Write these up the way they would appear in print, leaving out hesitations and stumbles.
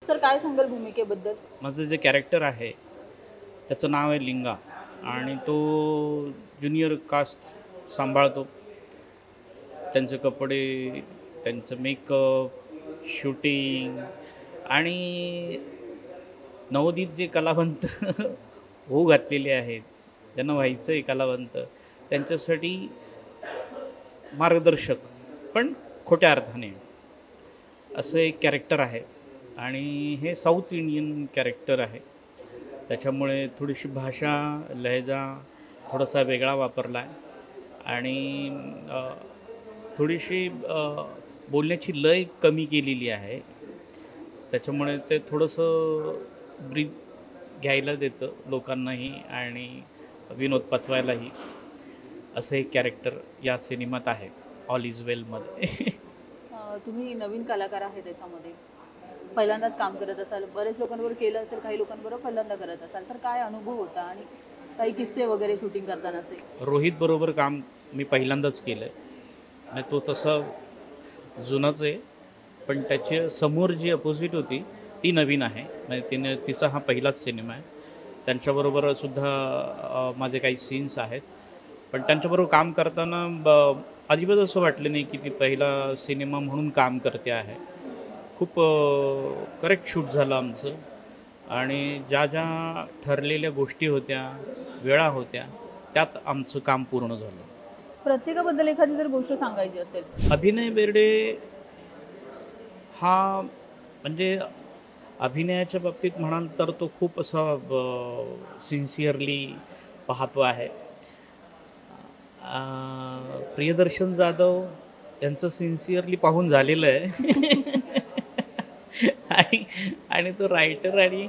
Sir काय सांगाल भूमिकेबद्दल? माझं जे कॅरेक्टर आहे त्याचं नाव आहे लिंगा आणि तो ज्युनियर कास्ट सांभाळतो. त्यांचे कपडे, त्यांचं मेकअप, शूटिंग आणि नवोदित जे कलावंत होऊ घातलेले आहेत, त्यांना व्हायचं आहे कलावंत, त्यांच्यासाठी मार्गदर्शक पण खोट्या अर्थाने असं एक कॅरेक्टर आहे. आणि हे साऊथ इंडियन कॅरेक्टर आहे, त्याच्यामुळे थोडीशी भाषा लहजा थोडासा वेगळा वापरला आहे आणि थोडीशी बोलण्याची लय कमी केलेली आहे. त्याच्यामुळे ते थोडंसं ब्रीथ घ्यायला देतं लोकांनाही आणि विनोद पचवायलाही. असं एक कॅरेक्टर या सिनेमात आहे ऑल इज वेलमध्ये. तुम्ही नवीन कलाकार आहे त्याच्यामध्ये, पहिल्यांदाच काम करत असाल, बरेच लोकांबरोबर केलं असेल, काही लोकांबरोबर पहिल्यांदा करत असाल, तर काय अनुभव होता आणि काही किस्से वगैरे शूटिंग करतानाचे? रोहित बरोबर काम मी पहिल्यांदाच केलं आहे आणि तो तसा जुनाच आहे, पण त्याच्या समोर जी अपोजिट होती ती नवीन आहे. म्हणजे तिचा हा पहिलाच सिनेमा आहे. त्यांच्याबरोबर सुद्धा माझे काही सीन्स आहेत, पण त्यांच्याबरोबर काम करताना अजिबात असं वाटलं नाही की ती पहिला सिनेमा म्हणून काम करते आहे. खूप करेक्ट शूट झालं आमचं आणि ज्या ज्या ठरलेल्या गोष्टी होत्या, वेळा होत्या, त्यात आमचं काम पूर्ण झालं. प्रत्येकाबद्दल एखादी जर गोष्ट सांगायची असेल? अभिनय बेर्डे हा म्हणजे अभिनयाच्या बाबतीत म्हणाल तर तो खूप असा सिन्सिअरली पाहतो आहे. प्रियदर्शन जाधव यांचं सिन्सिअरली पाहून झालेलं आहे. आणि आणि तो रायटर आणि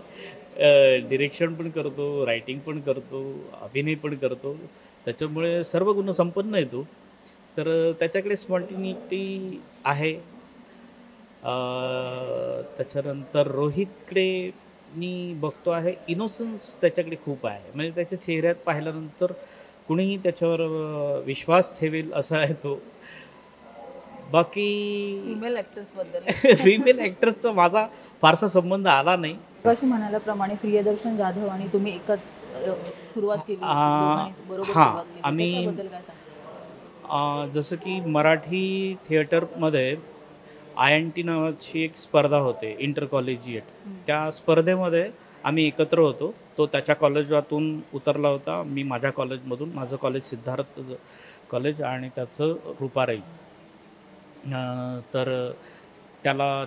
डिरेक्शन पण करतो, रायटिंग पण करतो, अभिनय पण करतो. त्याच्यामुळे सर्व गुण संपन्न आहे तो. तर त्याच्याकडे स्पॉन्टिनिटी आहे. त्याच्यानंतर रोहितकडे मी बघतो आहे इनोसन्स त्याच्याकडे खूप आहे. म्हणजे त्याच्या चेहऱ्यात पाहिल्यानंतर कुणीही त्याच्यावर विश्वास ठेवेल असा आहे तो. बाकी फिमेल ॲक्टर्सबद्दल? फिमेल ॲक्टर्सचा माझा फारसा संबंध आला नाही. कशी म्हणाल्याप्रमाणे प्रियदर्शन जाधव आणि तुम्ही एकच सुरुवात केली, बरोबर हां, सुरुवात केली, आम्ही त्याच्याबद्दल काय सांगाल? जसं की मराठी थिएटरमध्ये INT नावाची एक स्पर्धा होते, इंटर कॉलेजिएट. त्या स्पर्धेमध्ये आम्ही एकत्र होतो. तो त्याच्या कॉलेजातून उतरला होता, मी माझ्या कॉलेजमधून. माझं कॉलेज सिद्धार्थ कॉलेज आणि त्याचं रूपाराई. तर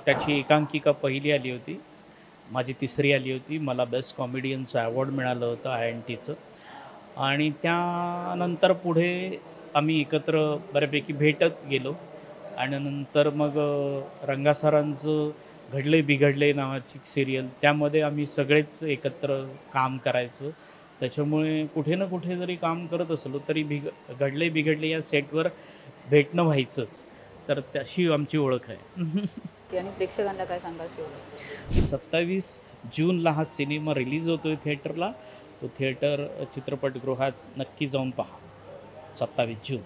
त्याची एकांकिका पहिली आली होती, माझी तिसरी आली होती. मला बेस्ट कॉमेडियनचं अवॉर्ड मिळालं होतं INTचं. आणि त्यानंतर पुढे आम्ही एकत्र बऱ्यापैकी भेटत गेलो आणि नंतर मग रंगासरांचं घडले बिघडले नावाची सिरियल, त्यामध्ये आम्ही सगळेच एकत्र काम करायचो. त्याच्यामुळे कुठे ना कुठे जरी काम करत असलो तरी घडले बिघडले या सेटवर भेटणं व्हायचंच. तर तशी आमची ओळख आहे. आणि प्रेक्षकांना काय सांगाल शेवटी? 27 जूनला हा सिनेमा रिलीज होतो आहे थिएटरला. तो थिएटर चित्रपटगृहात नक्की जाऊन पहा. 27 जून.